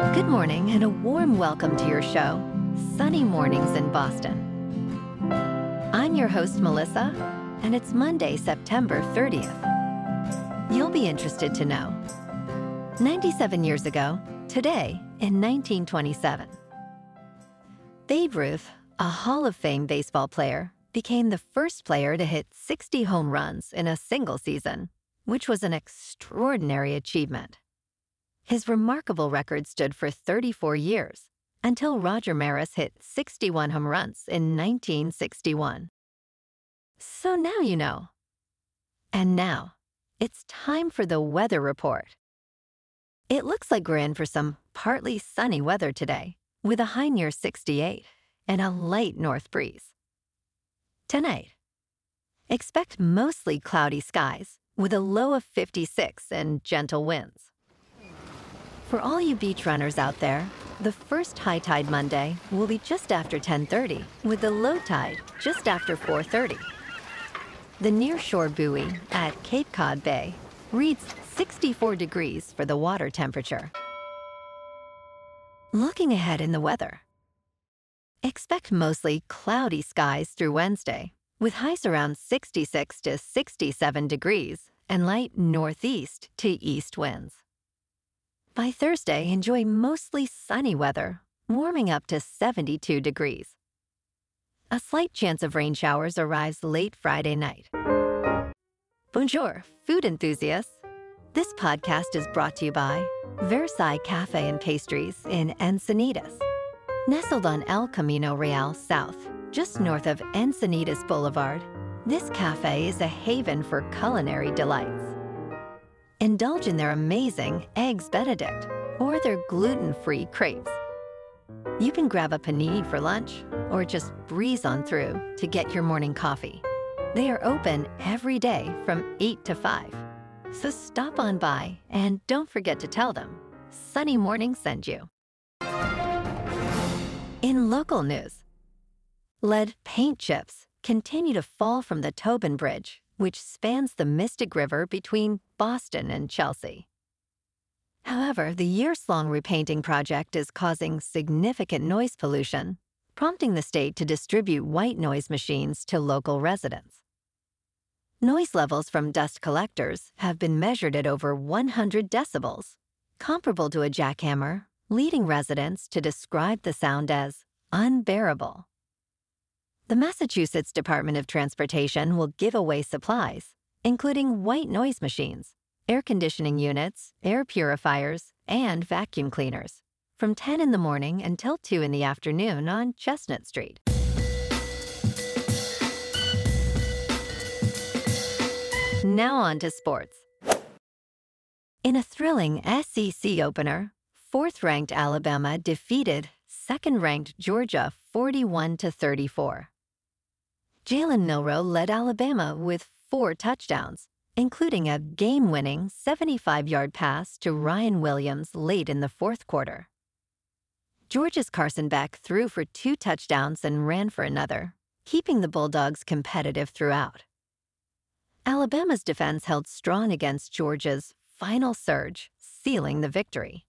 Good morning and a warm welcome to your show, Sunny Mornings in Boston. I'm your host, Melissa, and it's Monday, September 30th. You'll be interested to know. 97 years ago, today in 1927, Babe Ruth, a Hall of Fame baseball player, became the first player to hit 60 home runs in a single season, which was an extraordinary achievement. His remarkable record stood for 34 years, until Roger Maris hit 61 home runs in 1961. So now you know. And now, it's time for the weather report. It looks like we're in for some partly sunny weather today, with a high near 68 and a light north breeze. Tonight, expect mostly cloudy skies with a low of 56 and gentle winds. For all you beach runners out there, the first high tide Monday will be just after 10:30, with the low tide just after 4:30. The nearshore buoy at Cape Cod Bay reads 64 degrees for the water temperature. Looking ahead in the weather, expect mostly cloudy skies through Wednesday, with highs around 66 to 67 degrees and light northeast to east winds. By Thursday, enjoy mostly sunny weather, warming up to 72 degrees. A slight chance of rain showers arrives late Friday night. Bonjour, food enthusiasts. This podcast is brought to you by Versailles Cafe and Pastries in Encinitas. Nestled on El Camino Real South, just north of Encinitas Boulevard, this cafe is a haven for culinary delights. Indulge in their amazing Eggs Benedict or their gluten-free crepes. You can grab a panini for lunch or just breeze on through to get your morning coffee. They are open every day from 8 to 5. So stop on by and don't forget to tell them Sunny Morning sent you. In local news, lead paint chips continue to fall from the Tobin Bridge, which spans the Mystic River between Boston and Chelsea. However, the years-long repainting project is causing significant noise pollution, prompting the state to distribute white noise machines to local residents. Noise levels from dust collectors have been measured at over 100 decibels, comparable to a jackhammer, leading residents to describe the sound as unbearable. The Massachusetts Department of Transportation will give away supplies, including white noise machines, air conditioning units, air purifiers, and vacuum cleaners, from 10 in the morning until 2 in the afternoon on Chestnut Street. Now on to sports. In a thrilling SEC opener, 4th-ranked Alabama defeated 2nd-ranked Georgia 41-34. Jalen Milroe led Alabama with 4 touchdowns, including a game-winning 75-yard pass to Ryan Williams late in the 4th quarter. Georgia's Carson Beck threw for 2 touchdowns and ran for another, keeping the Bulldogs competitive throughout. Alabama's defense held strong against Georgia's final surge, sealing the victory.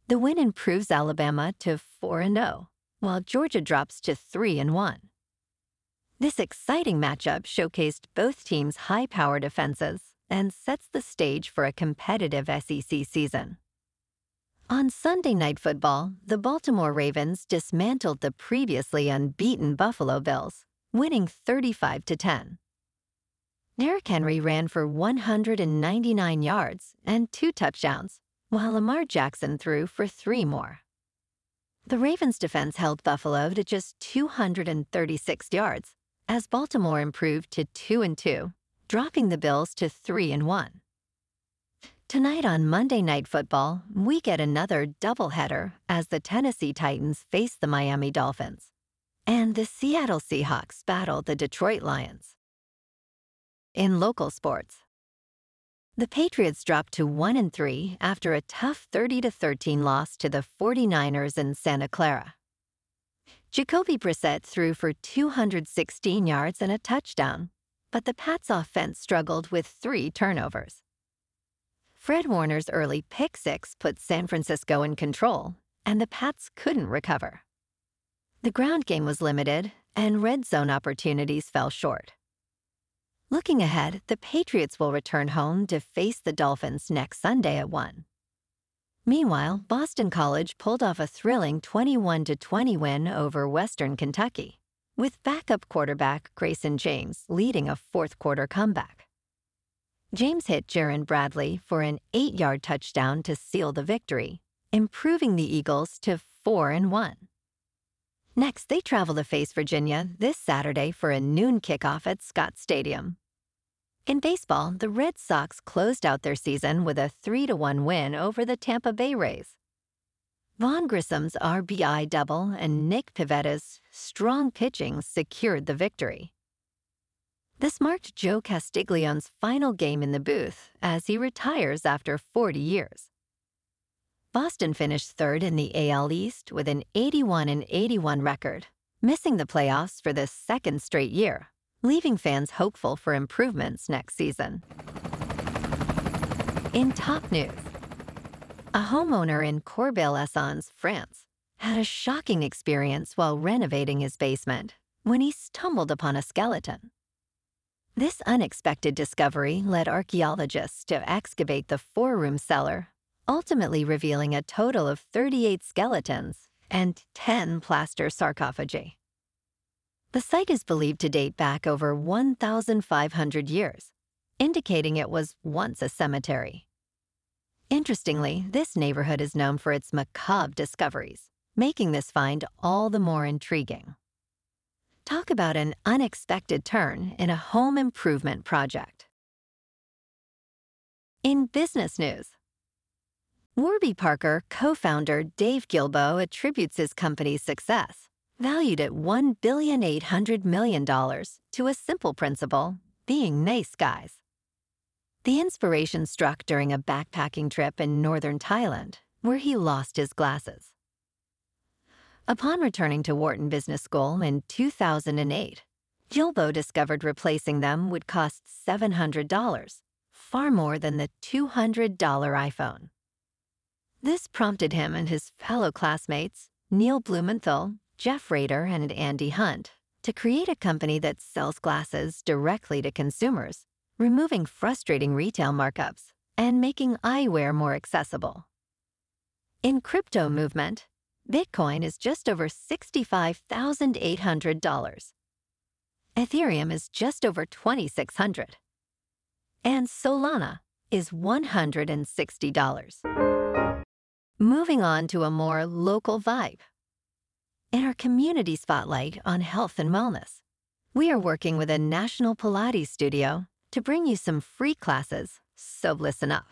The win improves Alabama to 4-0, while Georgia drops to 3-1. This exciting matchup showcased both teams' high-powered offenses and sets the stage for a competitive SEC season. On Sunday Night Football, the Baltimore Ravens dismantled the previously unbeaten Buffalo Bills, winning 35-10. Derrick Henry ran for 199 yards and 2 touchdowns, while Lamar Jackson threw for 3 more. The Ravens' defense held Buffalo to just 236 yards, as Baltimore improved to 2-2, dropping the Bills to 3-1. Tonight on Monday Night Football, we get another doubleheader as the Tennessee Titans face the Miami Dolphins, and the Seattle Seahawks battle the Detroit Lions. In local sports, the Patriots dropped to 1-3 after a tough 30-13 loss to the 49ers in Santa Clara. Jacoby Brissett threw for 216 yards and a touchdown, but the Pats' offense struggled with 3 turnovers. Fred Warner's early pick six put San Francisco in control, and the Pats couldn't recover. The ground game was limited, and red zone opportunities fell short. Looking ahead, the Patriots will return home to face the Dolphins next Sunday at 1. Meanwhile, Boston College pulled off a thrilling 21-20 win over Western Kentucky, with backup quarterback Grayson James leading a fourth-quarter comeback. James hit Jaron Bradley for an 8-yard touchdown to seal the victory, improving the Eagles to 4-1. Next, they travel to face Virginia this Saturday for a noon kickoff at Scott Stadium. In baseball, the Red Sox closed out their season with a 3-1 win over the Tampa Bay Rays. Vaughn Grissom's RBI double and Nick Pivetta's strong pitching secured the victory. This marked Joe Castiglione's final game in the booth as he retires after 40 years. Boston finished third in the AL East with an 81-81 record, missing the playoffs for the second straight year, leaving fans hopeful for improvements next season. In top news, a homeowner in Corbeil-Essonnes, France, had a shocking experience while renovating his basement when he stumbled upon a skeleton. This unexpected discovery led archaeologists to excavate the four-room cellar, ultimately revealing a total of 38 skeletons and 10 plaster sarcophagi. The site is believed to date back over 1,500 years, indicating it was once a cemetery. Interestingly, this neighborhood is known for its macabre discoveries, making this find all the more intriguing. Talk about an unexpected turn in a home improvement project. In business news, Warby Parker co-founder Dave Gilboa attributes his company's success, valued at $1.8 billion, to a simple principle: being nice guys. The inspiration struck during a backpacking trip in northern Thailand, where he lost his glasses. Upon returning to Wharton Business School in 2008, Gilboa discovered replacing them would cost $700, far more than the $200 iPhone. This prompted him and his fellow classmates, Neil Blumenthal, Jeff Rader, and Andy Hunt, to create a company that sells glasses directly to consumers, removing frustrating retail markups and making eyewear more accessible. In crypto movement, Bitcoin is just over $65,800. Ethereum is just over $2,600. And Solana is $160. Moving on to a more local vibe. In our community spotlight on health and wellness, we are working with a national Pilates studio to bring you some free classes, so listen up.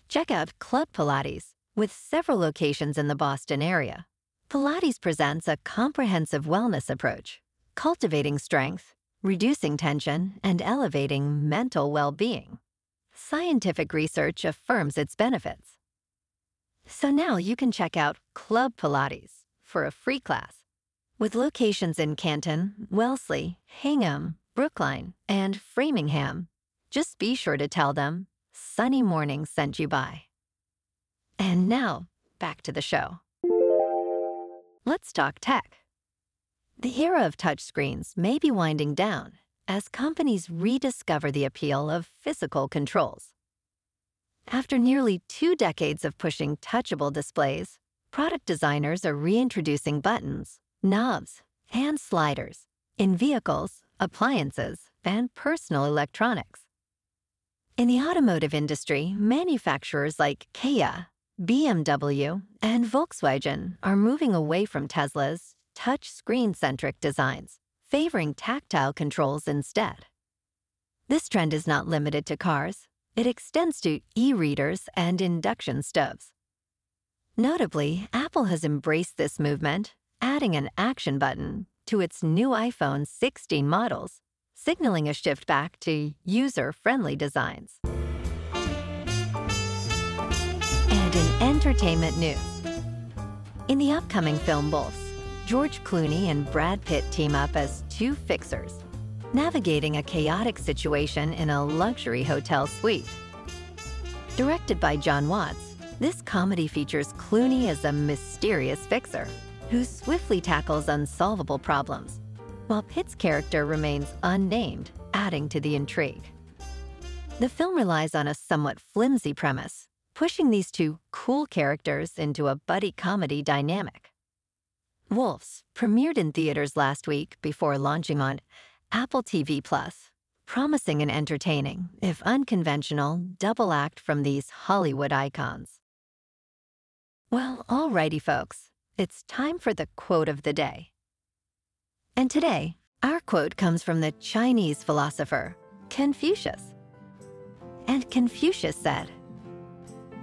Check out Club Pilates, with several locations in the Boston area. Pilates presents a comprehensive wellness approach, cultivating strength, reducing tension, and elevating mental well-being. Scientific research affirms its benefits. So now you can check out Club Pilates for a free class, with locations in Canton, Wellesley, Hingham, Brookline, and Framingham. Just be sure to tell them Sunny Morning sent you by. And now, back to the show. Let's talk tech. The era of touchscreens may be winding down as companies rediscover the appeal of physical controls. After nearly 2 decades of pushing touchable displays, product designers are reintroducing buttons, knobs, and sliders in vehicles, appliances, and personal electronics. In the automotive industry, manufacturers like Kia, BMW, and Volkswagen are moving away from Tesla's touch-screen-centric designs, favoring tactile controls instead. This trend is not limited to cars. It extends to e-readers and induction stoves. Notably, Apple has embraced this movement, adding an action button to its new iPhone 16 models, signaling a shift back to user-friendly designs. And in entertainment news, in the upcoming film Bulls, George Clooney and Brad Pitt team up as two fixers, navigating a chaotic situation in a luxury hotel suite. Directed by Jon Watts, this comedy features Clooney as a mysterious fixer who swiftly tackles unsolvable problems, while Pitt's character remains unnamed, adding to the intrigue. The film relies on a somewhat flimsy premise, pushing these two cool characters into a buddy comedy dynamic. Wolves premiered in theaters last week before launching on Apple TV+, promising an entertaining, if unconventional, double act from these Hollywood icons. Well, alrighty folks, it's time for the quote of the day. And today, our quote comes from the Chinese philosopher, Confucius. And Confucius said,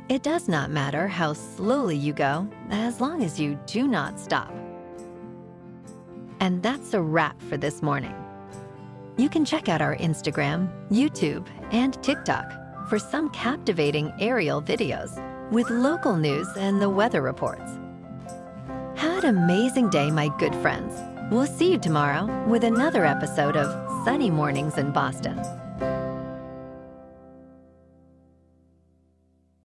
"It does not matter how slowly you go, as long as you do not stop." And that's a wrap for this morning. You can check out our Instagram, YouTube, and TikTok for some captivating aerial videos with local news and the weather reports. Have an amazing day, my good friends. We'll see you tomorrow with another episode of Sunny Mornings in Boston.